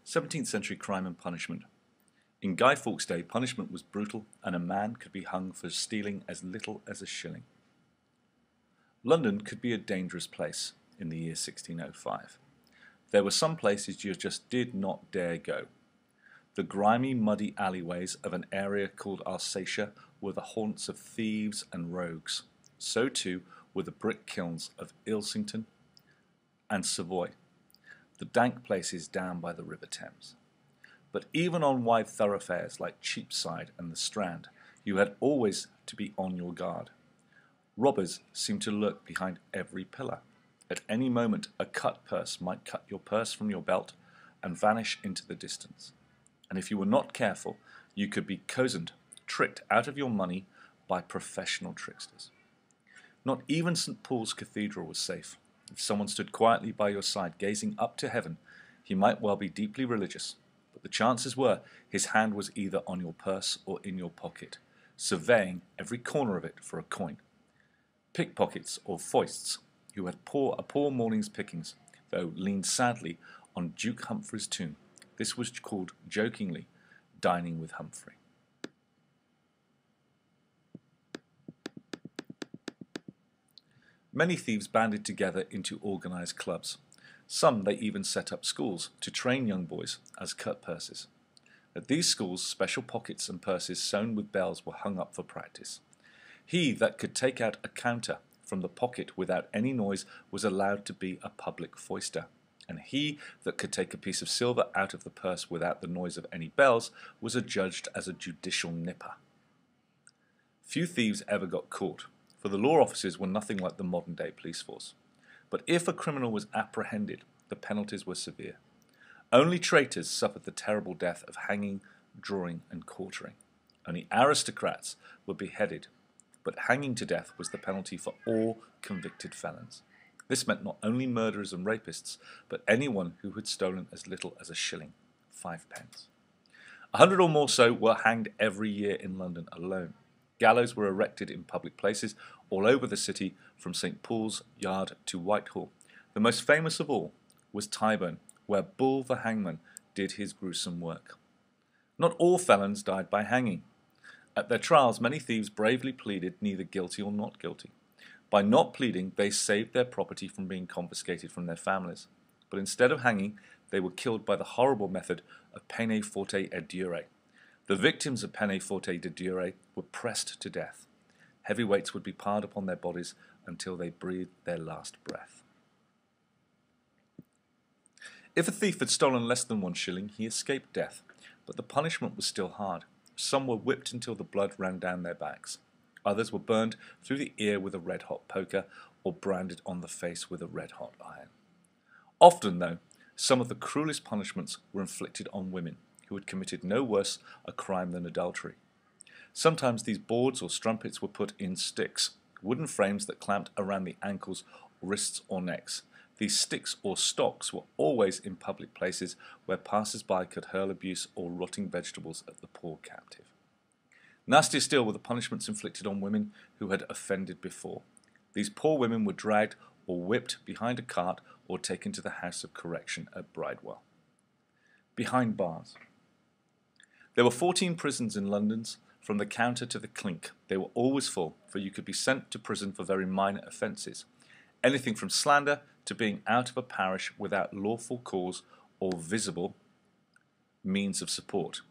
17th century crime and punishment. In Guy Fawkes' day, punishment was brutal, and a man could be hung for stealing as little as a shilling. London could be a dangerous place in the year 1605. There were some places you just did not dare go. The grimy, muddy alleyways of an area called Alsatia were the haunts of thieves and rogues. So too were the brick kilns of Islington and Savoy, the dank places down by the River Thames. But even on wide thoroughfares like Cheapside and the Strand, you had always to be on your guard. Robbers seemed to lurk behind every pillar. At any moment a cut purse might cut your purse from your belt and vanish into the distance. And if you were not careful, you could be cozened, tricked out of your money by professional tricksters. Not even St. Paul's Cathedral was safe. If someone stood quietly by your side gazing up to heaven, he might well be deeply religious, but the chances were his hand was either on your purse or in your pocket, surveying every corner of it for a coin. Pickpockets or foists, who had a poor morning's pickings, though leaned sadly on Duke Humphrey's tomb. This was called jokingly dining with Humphrey. Many thieves banded together into organized clubs. Some they even set up schools to train young boys as cut purses. At these schools, special pockets and purses sewn with bells were hung up for practice. He that could take out a counter from the pocket without any noise was allowed to be a public foister, and he that could take a piece of silver out of the purse without the noise of any bells was adjudged as a judicial nipper. Few thieves ever got caught, for the law officers were nothing like the modern-day police force. But if a criminal was apprehended, the penalties were severe. Only traitors suffered the terrible death of hanging, drawing, and quartering. Only aristocrats were beheaded, but hanging to death was the penalty for all convicted felons. This meant not only murderers and rapists, but anyone who had stolen as little as a shilling, 5 pence. 100 or more so were hanged every year in London alone. Gallows were erected in public places all over the city, from St. Paul's Yard to Whitehall. The most famous of all was Tyburn, where Bull the hangman did his gruesome work. Not all felons died by hanging. At their trials, many thieves bravely pleaded neither guilty or not guilty. By not pleading, they saved their property from being confiscated from their families. But instead of hanging, they were killed by the horrible method of peine forte et dure. The victims of peine forte et dure were pressed to death. Heavy weights would be piled upon their bodies until they breathed their last breath. If a thief had stolen less than 1 shilling, he escaped death, but the punishment was still hard. Some were whipped until the blood ran down their backs. Others were burned through the ear with a red-hot poker, or branded on the face with a red-hot iron. Often, though, some of the cruelest punishments were inflicted on women, who had committed no worse a crime than adultery. Sometimes these boards or strumpets were put in sticks, wooden frames that clamped around the ankles, wrists, or necks. These sticks or stocks were always in public places where passers-by could hurl abuse or rotting vegetables at the poor captive. Nastier still were the punishments inflicted on women who had offended before. These poor women were dragged or whipped behind a cart or taken to the House of Correction at Bridewell. Behind bars. There were 14 prisons in London, from the Counter to the Clink. They were always full, for you could be sent to prison for very minor offences. Anything from slander to being out of a parish without lawful cause or visible means of support,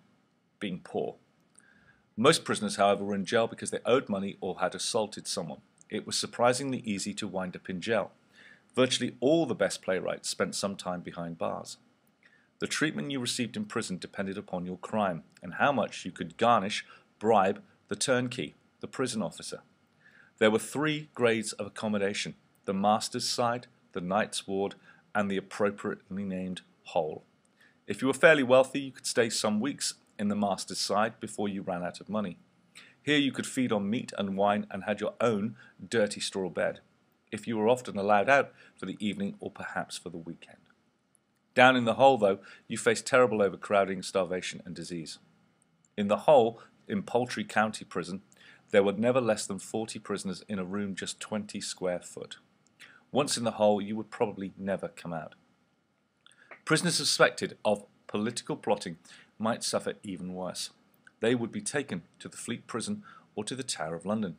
being poor. Most prisoners, however, were in jail because they owed money or had assaulted someone. It was surprisingly easy to wind up in jail. Virtually all the best playwrights spent some time behind bars. The treatment you received in prison depended upon your crime and how much you could garnish, bribe the turnkey, the prison officer. There were 3 grades of accommodation: the master's side, the knight's ward, and the appropriately named hole. If you were fairly wealthy, you could stay some weeks in the master's side before you ran out of money. Here you could feed on meat and wine and had your own dirty straw bed, if you were often allowed out for the evening or perhaps for the weekend. Down in the hole, though, you faced terrible overcrowding, starvation, and disease. In the hole, in Poultry County Prison, there were never less than 40 prisoners in a room just 20 square foot. Once in the hole, you would probably never come out. Prisoners suspected of political plotting might suffer even worse. They would be taken to the Fleet Prison or to the Tower of London.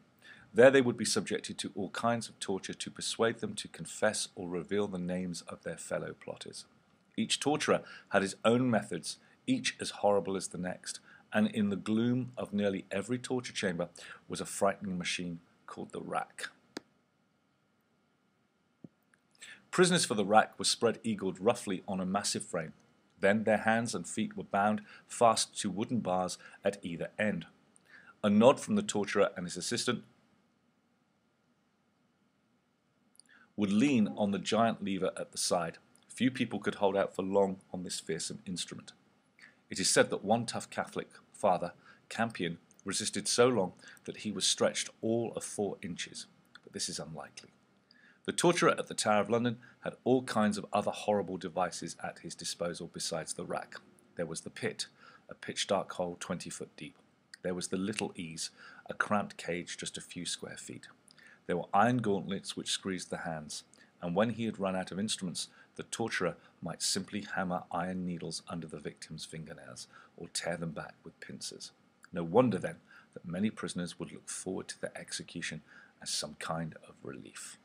There they would be subjected to all kinds of torture to persuade them to confess or reveal the names of their fellow plotters. Each torturer had his own methods, each as horrible as the next, and in the gloom of nearly every torture chamber was a frightening machine called the rack. Prisoners for the rack were spread-eagled roughly on a massive frame. Then their hands and feet were bound fast to wooden bars at either end. A nod from the torturer and his assistant would lean on the giant lever at the side. Few people could hold out for long on this fearsome instrument. It is said that one tough Catholic father, Campion, resisted so long that he was stretched all of 4 inches, but this is unlikely. The torturer at the Tower of London had all kinds of other horrible devices at his disposal besides the rack. There was the pit, a pitch-dark hole 20 foot deep. There was the little ease, a cramped cage just a few square feet. There were iron gauntlets which squeezed the hands, and when he had run out of instruments, the torturer might simply hammer iron needles under the victim's fingernails or tear them back with pincers. No wonder, then, that many prisoners would look forward to their execution as some kind of relief.